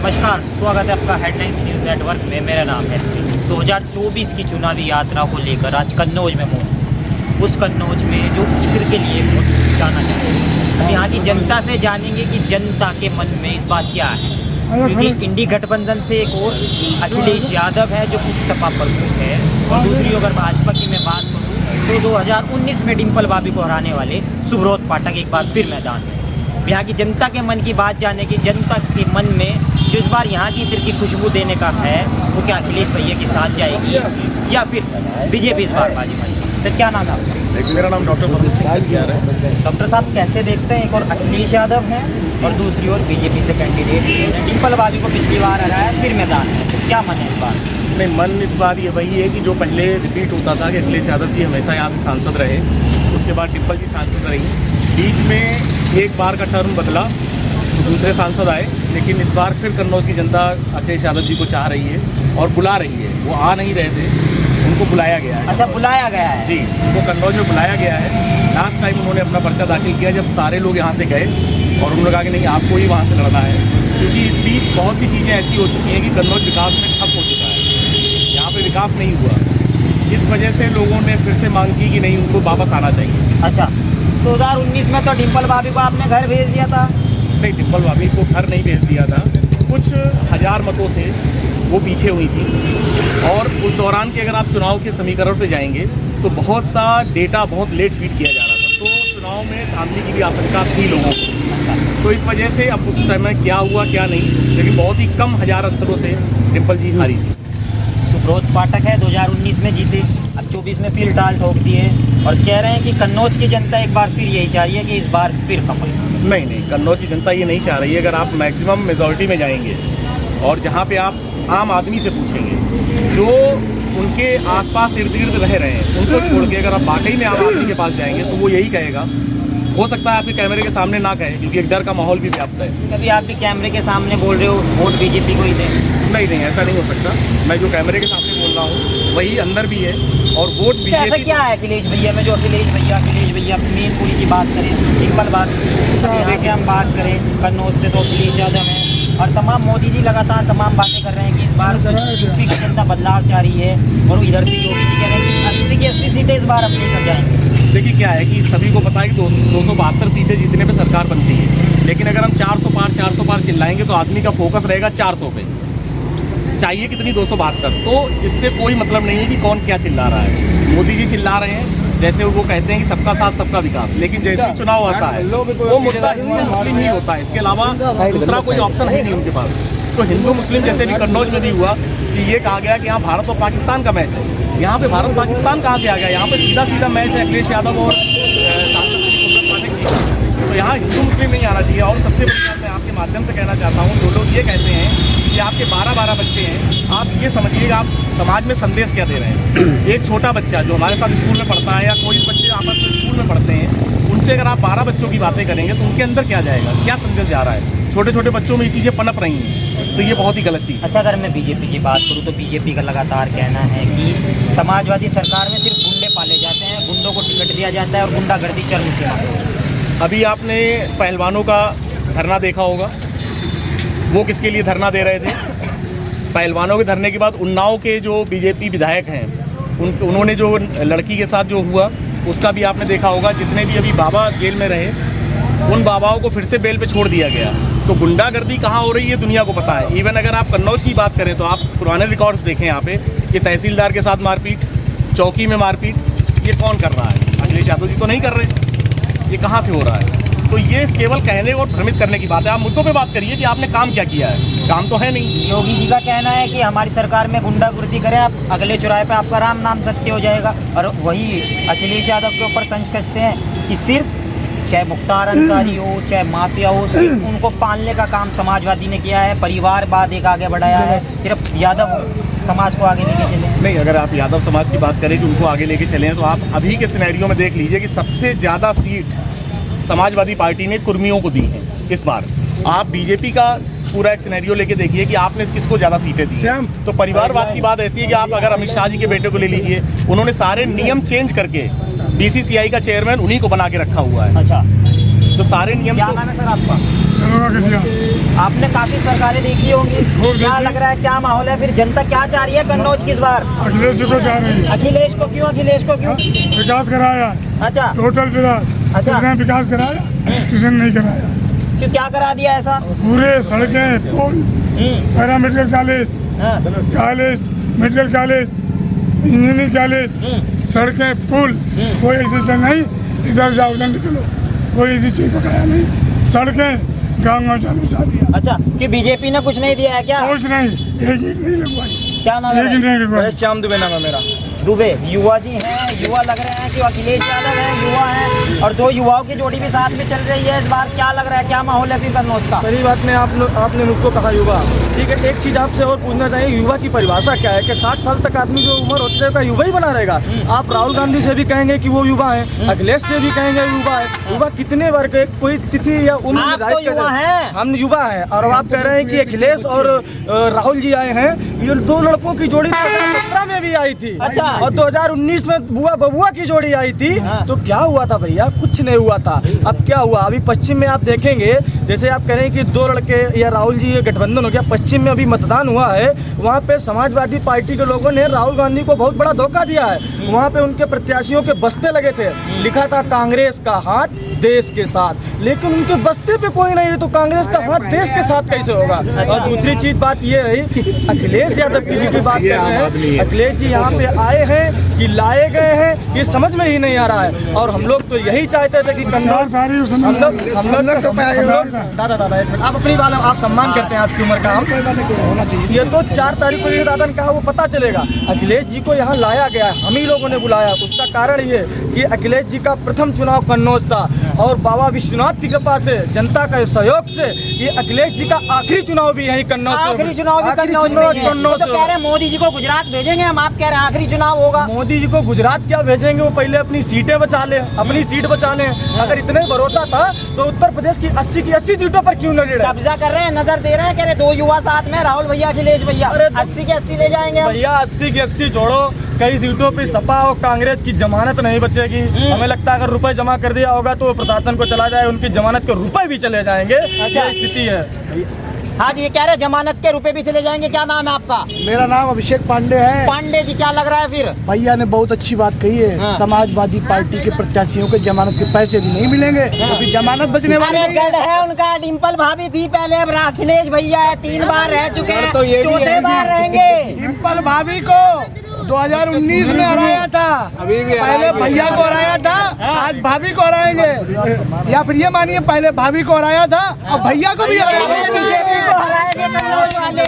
नमस्कार, स्वागत है आपका हेडलाइंस न्यूज़ नेटवर्क में। मेरा नाम है। 2024 की चुनावी यात्रा को लेकर आज कन्नौज में हूँ। उस कन्नौज में जो इत्र के लिए बहुत जाना जाता है। अब यहाँ की जनता से जानेंगे कि जनता के मन में इस बात क्या है, क्योंकि इंडी गठबंधन से एक और अखिलेश यादव है जो कुछ सपा प्रमुख है, और दूसरी अगर भाजपा की मैं बात करूँ तो 2019 में डिम्पल भाभी को हराने वाले सुब्रत पाठक एक बार फिर मैदान में। यहाँ की जनता के मन की बात जाने की, जनता के मन में जो इस बार यहाँ की इत्र की खुशबू देने का है, वो क्या अखिलेश भैया के साथ जाएगी या फिर बीजेपी इस बार बाजी मारेगी। सर, क्या नाम है आपका? मेरा नाम डॉक्टर मनोज सिंह है। डॉक्टर साहब, कैसे देखते हैं, एक और अखिलेश यादव हैं और दूसरी ओर बीजेपी से कैंडिडेट डिम्पल भाभी को पिछली बार हराया है, फिर मैदान है, तो क्या मन है इस बार? नहीं, मन इस बार ये वही है कि जो पहले रिपीट होता था कि अखिलेश यादव जी हमेशा यहाँ से सांसद रहे, उसके बाद डिम्पल जी सांसद रही, बीच में एक बार का टर्म बदला तो दूसरे सांसद आए, लेकिन इस बार फिर कन्नौज की जनता अखिलेश यादव जी को चाह रही है और बुला रही है। वो आ नहीं रहे थे, उनको बुलाया गया है। अच्छा, बुलाया गया है जी, उनको कन्नौज में बुलाया गया है। लास्ट टाइम उन्होंने अपना पर्चा दाखिल किया जब सारे लोग यहाँ से गए, और उन्होंने कहा कि नहीं, आपको ही वहाँ से लड़ना है, क्योंकि इस बीच बहुत सी चीज़ें ऐसी हो चुकी हैं कि कन्नौज विकास में ठप हो चुका है, यहाँ पे विकास नहीं हुआ। इस वजह से लोगों ने फिर से मांग की कि नहीं, उनको वापस आना चाहिए। अच्छा, 2019 में तो डिम्पल भाभी को आपने घर भेज दिया था। नहीं, डिम्पल भाभी को घर नहीं भेज दिया था, कुछ हज़ार मतों से वो पीछे हुई थी। और उस दौरान के अगर आप चुनाव के समीकरण पे जाएंगे तो बहुत सा डेटा बहुत लेट फीड किया जा रहा था, तो चुनाव में धांधली की भी आशंका थी लोगों को। तो इस वजह से अब उस समय क्या हुआ क्या नहीं, लेकिन बहुत ही कम हज़ार अंतरों से डिम्पल जी हारी थी। सुब्रत पाठक है, 2019 में जीते, अब 24 में फिर टाल ठोक दिए और कह रहे हैं कि कन्नौज की जनता एक बार फिर यही चाह रही है कि इस बार फिर कमल। नहीं, कन्नौज की जनता ये नहीं चाह रही है। अगर आप मैक्सिमम मेजॉरिटी में जाएंगे और जहाँ पे आप आम आदमी से पूछेंगे, जो उनके आसपास इर्द गिर्द रह रहे हैं, उनको छोड़ के अगर आप वाकई में आम आदमी के पास जाएंगे तो वो यही कहेगा। हो सकता है आपके कैमरे के सामने ना कहे, क्योंकि एक डर का माहौल भी व्याप्त है। कभी आप भी कैमरे के सामने बोल रहे हो वोट बीजेपी को ही दें? नहीं, ऐसा नहीं हो सकता। मैं जो कैमरे के सामने बोल रहा हूँ वही अंदर भी है, और वोट ऐसा बीजेपी। क्या है अखिलेश भैया में जो अखिलेश भैया मेन पूरी की बात करें, डिम्पल बात यहाँ से हम बात करें, कन्नौज से तो अखिलेश यादव हैं, और तमाम मोदी जी लगातार तमाम बातें कर रहे हैं कि इस बार यूपी की जनता बदलाव चाह रही है, और इधर से योगी जी कह रहे हैं कि 80 की 80 सीटें इस बार अपनी कर जाएंगे। देखिए, क्या है कि सभी को पता है कि 272 सीटें जीतने पे सरकार बनती है, लेकिन अगर हम 400 पार चिल्लाएंगे तो आदमी का फोकस रहेगा 400 पे। चाहिए कितनी? 272। तो इससे कोई मतलब नहीं है कि कौन क्या चिल्ला रहा है। मोदी जी चिल्ला रहे हैं, जैसे वो कहते हैं कि सबका साथ सबका विकास, लेकिन जैसे ही चुनाव आता है वो मुद्दा हिंदू मुस्लिम ही होता है, इसके अलावा दूसरा कोई ऑप्शन ही नहीं उनके पास। तो हिंदू मुस्लिम जैसे भी कन्नौज में भी हुआ कि ये कहा गया कि यहाँ भारत और पाकिस्तान का मैच है। यहाँ पे भारत पाकिस्तान कहाँ से आ गया? यहाँ पे सीधा मैच है अखिलेश यादव और सांसद सुब्रत पाठक जी का। तो यहाँ हिंदू मुस्लिम नहीं आना चाहिए। और सबसे बड़ी बात मैं आपके माध्यम से कहना चाहता हूँ, जो लोग ये कहते हैं कि आपके 12 बच्चे हैं, आप ये समझिएगा आप समाज में संदेश क्या दे रहे हैं। एक छोटा बच्चा जो हमारे साथ स्कूल में पढ़ता है, या कोई बच्चे आपस में स्कूल में पढ़ते हैं, उनसे अगर आप 12 बच्चों की बातें करेंगे तो उनके अंदर क्या जाएगा, क्या संदेश जा रहा है? छोटे बच्चों में ये चीज़ें पनप रही हैं, तो ये बहुत ही गलत चीज़। अच्छा, अगर मैं बीजेपी की बात करूँ तो बीजेपी का लगातार कहना है कि समाजवादी सरकार में सिर्फ गुंडे पाले जाते हैं, गुंडों को टिकट दिया जाता है और गुंडागर्दी चरम सीमा पे। अभी आपने पहलवानों का धरना देखा होगा, वो किसके लिए धरना दे रहे थे? पहलवानों के धरने के बाद उन्नाव के जो बीजेपी विधायक हैं, उन्होंने जो लड़की के साथ जो हुआ उसका भी आपने देखा होगा। जितने भी अभी बाबा जेल में रहे, उन बाबाओं को फिर से बेल पे छोड़ दिया गया। तो गुंडागर्दी कहाँ हो रही है दुनिया को पता है। इवन अगर आप कन्नौज की बात करें तो आप पुराने रिकॉर्ड्स देखें, यहाँ पे ये तहसीलदार के साथ मारपीट, चौकी में मारपीट, ये कौन कर रहा है? अखिलेश यादव जी तो नहीं कर रहे। ये कहाँ से हो रहा है? तो ये केवल कहने और भ्रमित करने की बात है। आप मुद्दों पे बात करिए कि आपने काम क्या किया है। काम तो है नहीं। योगी जी का कहना है कि हमारी सरकार में गुंडागर्दी करें, आप अगले चौराहे पे आपका राम नाम सत्य हो जाएगा। और वही अखिलेश यादव के ऊपर तंज कसते हैं कि सिर्फ चाहे मुख्तार अंसारी हो, चाहे माफिया हो, सिर्फ उनको पालने का काम समाजवादी ने किया है, परिवारवाद एक आगे बढ़ाया है, सिर्फ यादव समाज को आगे लेके चले। नहीं, अगर आप यादव समाज की बात करें कि उनको आगे लेके चलें, तो आप अभी के सिनेरियो में देख लीजिए कि सबसे ज़्यादा सीट समाजवादी पार्टी ने कुर्मियों को दी हैं इस बार। आप बीजेपी का पूरा एक सिनेरियो लेके देखिए कि आपने किसको ज़्यादा सीटें दी हैं। तो परिवारवाद की बात ऐसी है कि आप अगर अमित शाह जी के बेटे को ले लीजिए, उन्होंने सारे नियम चेंज करके BCCI का चेयरमैन उन्हीं को बना के रखा हुआ है। अच्छा, तो सारे नियम क्या नाम है सर आपका? दरोगा के दिया। आपने काफी सरकारें देखी होंगी, खूब क्या देखी। लग रहा है, क्या माहौल है? फिर जनता क्या चाह रही है कन्नौज की इस बार? अखिलेश जी को चाह रही है। अखिलेश को क्यों? अखिलेश को क्यों? विकास कराया, अच्छा, टोटल विकास। अच्छा। किसने विकास कराया, किसी ने नहीं कराया। क्यों, क्या करा दिया ऐसा? पूरे सड़कें, पुल, पैरा मेडिकल कॉलेज, हाँ, college, medical college, engineering college, सड़कें, पुल, कोई ऐसी चीज नहीं। इधर जाओ, उधर निकलो, कोई ऐसी चीज पकाया नहीं। सड़कें गाँव चालू बचा दिया। अच्छा, कि बीजेपी ने कुछ नहीं दिया है क्या? कुछ नहीं, एक ईंट नहीं लगवाई, क्या नाम एक ईंट है? नहीं लगवाई। श्याम दुबे नाम है मेरा। दुबे युवा जी हैं, युवा लग रहे हैं कि अखिलेश यादव हैं, युवा हैं, और दो युवाओं की जोड़ी भी साथ में चल रही है इस बार। क्या लग रहा है, क्या माहौल है फिर कन्नौज का? पहली बात में आपने मुझको कहा युवा, ठीक है। एक चीज़ आपसे और पूछना चाहिए, युवा की परिभाषा क्या है? कि 60 साल तक आदमी जो उम्र होती है उसका युवा ही बना रहेगा? आप राहुल गांधी से भी कहेंगे कि वो युवा है, अखिलेश से भी कहेंगे युवा है। युवा कितने बार के कोई तिथि या उम्र आप निर्धारित तो युवा कर- हैं। हम युवा हैं, और आप कह रहे हैं कि अखिलेश और राहुल जी आए हैं। ये दो लड़कों की जोड़ी 2017 में भी आई थी, अच्छा। और 2019 में बुआ बबुआ की जोड़ी आई थी। हाँ। तो क्या हुआ था भैया? कुछ नहीं हुआ था। अब क्या हुआ? अभी पश्चिम में आप देखेंगे, जैसे आप कह रहे हैं कि दो लड़के या राहुल जी ये गठबंधन हो गया। पश्चिम में अभी मतदान हुआ है, वहाँ पे समाजवादी पार्टी के लोगों ने राहुल गांधी को बहुत बड़ा धोखा दिया है। वहाँ पे उनके प्रत्याशियों के बस्ते लगे थे, लिखा था कांग्रेस का हाथ देश के साथ, लेकिन उनके बस्ते पे कोई नहीं है। तो कांग्रेस का हाथ देश के साथ कैसे होगा? और दूसरी चीज बात ये रही कि अखिलेश यादव जी की बात कर रहे हैं। अखिलेश जी यहाँ पे आए हैं कि लाए गए हैं, ये समझ में ही नहीं आ रहा है। और हम लोग तो यही चाहते थे कि कन्नौज, दादा एक मिनट, आप अपनी बात आप सम्मान करते हैं, आपकी उम्र का हम होना चाहिए। ये तो 4 तारीख को ये दादा ने कहा, वो पता चलेगा। अखिलेश जी को यहाँ लाया गया है, हम ही लोगों ने बुलाया। उसका कारण ये कि अखिलेश जी का प्रथम चुनाव कन्नौज था, और बाबा विश्वनाथ की कृपा से, जनता के सहयोग से, ये अखिलेश जी का आखिरी चुनाव भी यही कन्नौज से। आखिरी चुनाव भी आखिरी कन्नौज में चुनाव ही है। कन्नौज वो तो से कह रहे हैं मोदी जी को गुजरात भेजेंगे हम, आप कह रहे हैं आखिरी चुनाव होगा। मोदी जी को गुजरात क्या भेजेंगे? वो पहले अपनी सीटें बचा ले, अपनी सीट बचा ले। अगर इतने भरोसा था तो उत्तर प्रदेश की 80 की 80 सीटों पर क्यों न लड़े? कब्जा कर रहे हैं, नजर दे रहे हैं, कह रहे दो युवा साथ में, राहुल भैया, अखिलेश भैया। अरे 80 के 80 ले जाएंगे हम। भैया 80 की 80 छोड़ो, कई सीटों पे सपा और कांग्रेस की जमानत नहीं बचेगी। हमें लगता है अगर रुपए जमा कर दिया होगा तो प्रशासन को चला जाए, उनकी जमानत के रुपए भी चले जाएंगे। अच्छा। ये स्थिति है। हाँ जी, ये कह रहे हैं जमानत के रुपए भी चले जाएंगे। क्या नाम है आपका? मेरा नाम अभिषेक पांडे है। पांडे जी, क्या लग रहा है फिर? भैया ने बहुत अच्छी बात कही है। हाँ। समाजवादी पार्टी के प्रत्याशियों के जमानत के पैसे भी नहीं मिलेंगे, क्योंकि जमानत बचने वाली अरे नहीं है। गढ़ है उनका, डिम्पल भाभी थी पहले, अब अखिलेश भैया है, 3 बार रह चुके हैं, तो ये भी चौथे है। बार रहेंगे। डिम्पल भाभी को 2019 में हराया था, अभी भी पहले भैया को हराया था, आज भाभी को हराएंगे। या फिर ये मानिए, पहले भाभी को हराया था और भैया को भी हराएंगे। बीजेपी को हराएंगे कन्नौज वाले।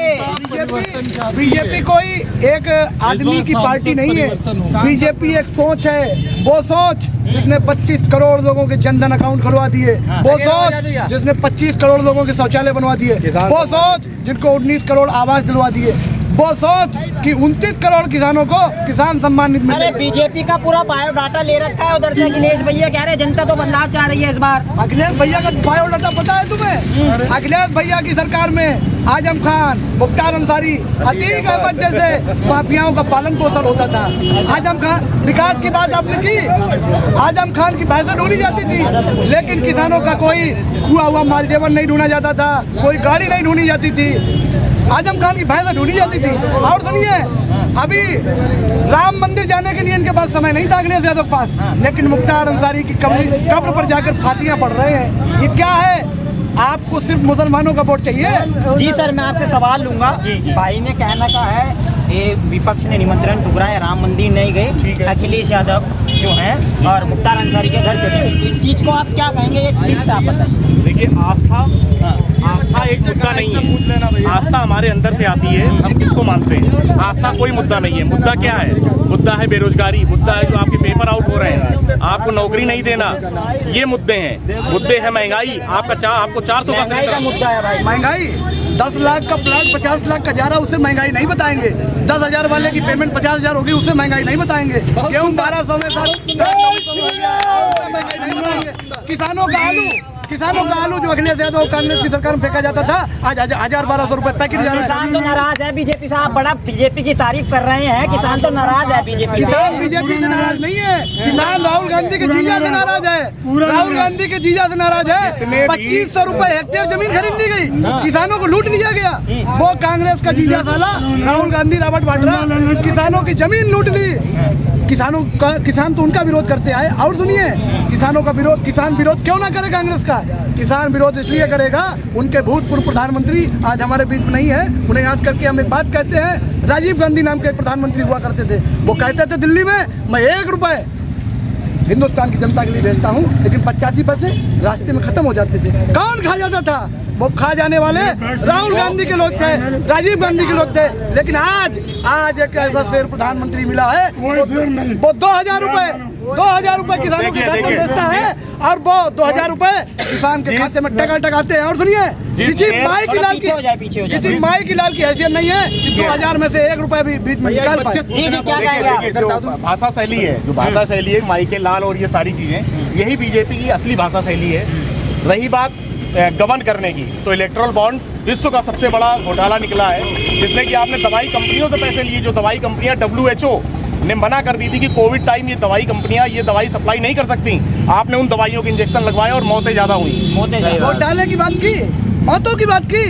बीजेपी कोई एक आदमी की पार्टी नहीं है। बीजेपी एक सोच है, वो सोच जिसने 25 करोड़ लोगों के जनधन अकाउंट खुलवा दिए, वो सोच जिसने 25 करोड़ लोगों के शौचालय बनवा दिए, वो सोच जिनको 19 करोड़ आवास दिलवा दिए, वो सोच कि 29 करोड़ किसानों को किसान सम्मानित अरे मिले। बीजेपी का पूरा बायोडाटा ले रखा है उधर से अखिलेश भैया, कह रहे हैं जनता तो बदलाव चाह रही है इस बार। अखिलेश भैया का बायोडाटा पता है तुम्हें? अखिलेश भैया की सरकार में आजम खान, मुख्तार अंसारी, अतीक अहमद जैसे माफियाओं का पालन पोषण होता था। आजम खान, विकास की बात आपने की, आजम खान की भैंसें ढूंढी जाती थी, लेकिन किसानों का कोई हुआ हुआ माल जेवन नहीं ढूंढा जाता था, कोई गाड़ी नहीं ढूंढी जाती थी, आजम खान की भैंसें ढूंढी जाती थी। और सुनिए, अभी राम मंदिर जाने के लिए इनके पास समय नहीं था अखिलेश यादव के पास, लेकिन मुख्तार अंसारी की कब्र पर जाकर फातियां पढ़ रहे हैं। ये क्या है? आपको सिर्फ मुसलमानों का वोट चाहिए? जी सर, मैं आपसे सवाल लूंगा। भाई ने कहना का है ये विपक्ष ने निमंत्रण ठुकराया, राम मंदिर नहीं गए, अखिलेश यादव जो हैं और मुख्तार अंसारी के घर चले गए। इस चीज को आप क्या कहेंगे? एक टिप्स आप बताइए। देखिए, आस्था एक मुद्दा नहीं है। आस्था हमारे अंदर से आती है, हम किसको मानते हैं। आस्था कोई मुद्दा नहीं है। मुद्दा क्या है? मुद्दा है बेरोजगारी, मुद्दा है जो आपके पेपर आउट हो रहे हैं, आपको नौकरी नहीं देना, ये मुद्दे हैं। मुद्दे है महंगाई, आपको 400 का महंगाई का मुद्दा है भाई। महंगाई 10 लाख का प्लाट 50 लाख का जा रहा, उससे महंगाई नहीं बताएंगे। 10,000 वाले की पेमेंट 50,000 होगी, उससे महंगाई नहीं बताएंगे। गेहूँ 1200 में महंगाई नहीं बताएंगे। किसानों का आलू किसानों का आलू जो अखिलेश यादव कांग्रेस की सरकार में फेंका जाता था, आज 1000-1200 रुपए पैकेट जा रहा है। किसान तो नाराज है बीजेपी साहब, बड़ा बीजेपी की तारीफ कर रहे हैं, किसान तो नाराज है बीजेपी से। किसान बीजेपी से नाराज नहीं है, किसान राहुल गांधी के जीजा से नाराज है, राहुल गांधी के जीजा से नाराज है। 2500 रुपए हेक्टेयर जमीन खरीद ली गई, किसानों को लूट लिया गया। वो कांग्रेस का जीजा साला राहुल गांधी रॉबर्ट वाड्रा किसानों की जमीन लूट ली। किसान तो उनका विरोध करते आए। और सुनिए, किसानों का विरोध, किसान विरोध क्यों ना करे कांग्रेस का? किसान विरोध इसलिए करेगा, उनके भूतपूर्व प्रधानमंत्री आज हमारे बीच में नहीं है, उन्हें याद करके हम एक बात कहते हैं। राजीव गांधी नाम के एक प्रधानमंत्री हुआ करते थे, वो कहते थे दिल्ली में मैं 1 रुपए हिंदुस्तान की जनता के लिए भेजता हूँ, लेकिन 85 पैसे रास्ते में खत्म हो जाते थे। कौन खा जाता था? वो खा जाने वाले राहुल गांधी के लोग थे, राजीव गांधी के लोग थे। लेकिन आज एक ऐसा शेर प्रधानमंत्री मिला है, वो 2000 रुपए किसानों के खाते में भेजता है, और वो 2000 रुपए किसान के खाते में टकाते हैं। और सुनिए, किसी माई की लाल की हैसियत नहीं है कि 2000 में से 1 रुपए भी बीच में निकाल पाए। देखिए, जो भाषा शैली है, माई के लाल और ये सारी चीजें, यही बीजेपी की असली भाषा शैली है। रही बात गबन करने की, तो इलेक्ट्रल बॉन्ड विश्व का सबसे बड़ा घोटाला निकला है, जिसने कि आपने दवाई कंपनियों से पैसे लिए, जो दवाई कंपनियां WHO ने मना कर दी थी कि कोविड टाइम ये दवाई कंपनियां ये दवाई सप्लाई नहीं कर सकती। आपने उन दवाइयों के इंजेक्शन लगवाए और मौतें ज़्यादा हुई। घोटाले की बात की, मौतों की बात की।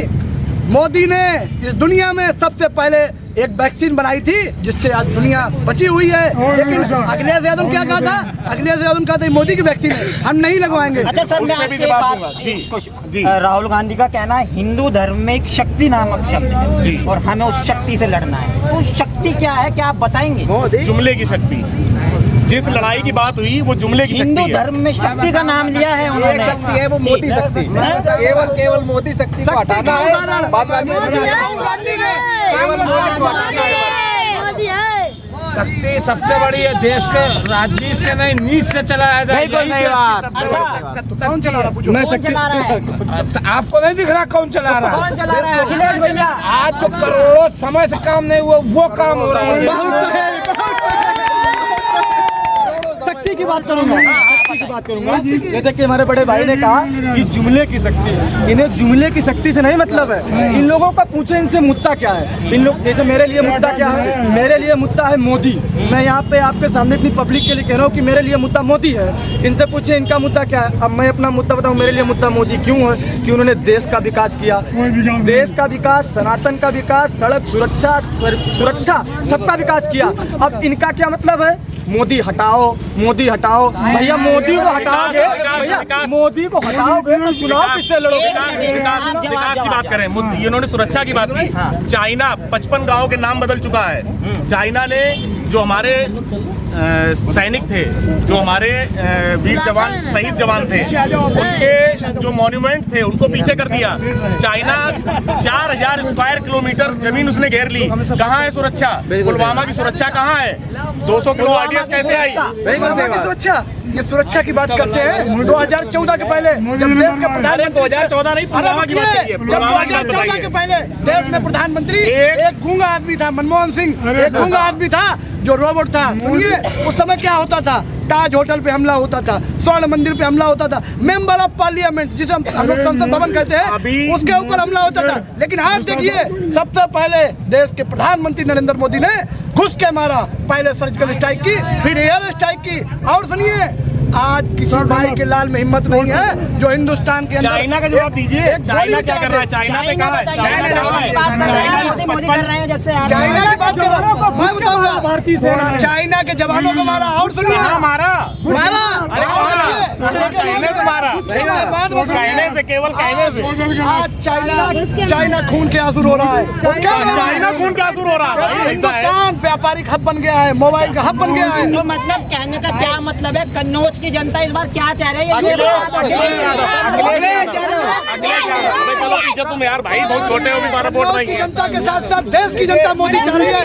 मोदी ने इस दुनिया में सबसे पहले एक वैक्सीन बनाई थी, जिससे आज दुनिया बची हुई है। लेकिन अखिलेश यादव क्या कहा था? अखिलेश यादव कहा था मोदी की वैक्सीन है, हम नहीं लगवाएंगे। अच्छा सर, मैं आपसे एक बात, राहुल गांधी का कहना है हिंदू धर्म में एक शक्ति नामक शब्द है और हमें उस शक्ति से लड़ना है। तो उस शक्ति क्या है, क्या आप बताएंगे? जुमले की शक्ति, जिस लड़ाई की बात हुई वो जुमले की शक्ति है। हिंदू धर्म में शक्ति का नाम लिया है उन्होंने। एक शक्ति है, वो मोदी शक्ति। केवल मोदी शक्ति को हटाना है, बाद बाकी राहुल गांधी ने केवल मोदी को हटाना है। शक्ति सबसे बड़ी है, देश के राजनीति से नहीं, नीच से चलाया जाए। कौन चला रहा? पूछो। कौन चला रहा है? आपको नहीं दिख रहा कौन चला रहा है? कौन चला रहा है? अखिलेश भैया। आज तो करोड़ों समय से काम नहीं हुआ, वो काम हो रहा है। शक्ति की बात करूंगा, जैसे कि हमारे बड़े भाई ने कहा कि जुमले की शक्ति है। इन्हें जुमले की शक्ति से नहीं मतलब है। इन लोगों का पूछे इनसे मुद्दा क्या है। इन लोग जैसे मेरे लिए मुद्दा क्या है? मेरे लिए मुद्दा है मोदी। मैं यहाँ पे आपके सामने इतनी पब्लिक के लिए कह रहा हूँ कि मेरे लिए मुद्दा मोदी है। इनसे पूछे इनका मुद्दा क्या है। अब मैं अपना मुद्दा बताऊँ, मेरे लिए मुद्दा मोदी क्यों है कि उन्होंने देश का विकास किया, देश का विकास, सनातन का विकास, सड़क सुरक्षा सबका विकास किया। अब इनका क्या मतलब है? मोदी हटाओ, मोदी हटाओ। भैया मोदी को हटाओगे, भैया मोदी को हटाओगे तो चुनाव किससे लड़ोगे? विकास की बात करें, इन्होंने सुरक्षा की बात की। चाइना 55 गांवों के नाम बदल चुका है। चाइना ने जो हमारे सैनिक थे, जो हमारे वीर जवान, शहीद जवान थे, उनके जो मॉन्यूमेंट थे उनको पीछे कर दिया। चाइना 4000 स्क्वायर किलोमीटर जमीन उसने घेर ली। कहाँ है सुरक्षा? पुलवामा की सुरक्षा कहाँ है? 200 किलो RDS कैसे आई? सुरक्षा, ये सुरक्षा की बात करते हैं 2014 के पहले, जब देश के प्रधानमंत्री 2014 नहीं, पुलवामा की बात करिए। पुलवामा की बात 2014 के बताइए। पहले देश में प्रधानमंत्री एक गूंगा आदमी था, मनमोहन सिंह। एक गूंगा आदमी था जो रोबोट था। सुनिए, उस समय क्या होता था? ताज होटल पे हमला होता था, स्वर्ण मंदिर पे हमला होता था, मेंबर ऑफ पार्लियामेंट जिसे हम लोग संसद भवन कहते हैं, उसके ऊपर हमला होता था। लेकिन आज देखिए, सबसे पहले देश के प्रधानमंत्री नरेंद्र मोदी ने घुस के मारा। पहले सर्जिकल स्ट्राइक की, फिर एयर स्ट्राइक की। और सुनिए, आज किसी भाई के लाल में हिम्मत नहीं है जो हिंदुस्तान के अंदर। चाइना का जवाब दीजिए, चाइना क्या कर रहा है? चाइना पे कहाँ है? चाइना की बात कर रहा हूँ, मैं बताऊंगा। भारतीय सेना ने चाइना के जवानों को मारा। और सुनिए, मारा कहने से मारा, बात कहने से, केवल कहने से। आज चाइना खून के आंसू रो रहा है। चाइना खून का आंसू रो रहा है। हिंदुस्तान व्यापारिक हब बन गया है, मोबाइल का हब बन गया है। तो मतलब कहने का क्या मतलब है? कन्नौज की जनता इस बार क्या चाह रही है? तुम यार भाई बहुत छोटे हो, भी 12 वोट नहीं है। जनता के साथ साथ देश की जनता मोदी चाह रही है।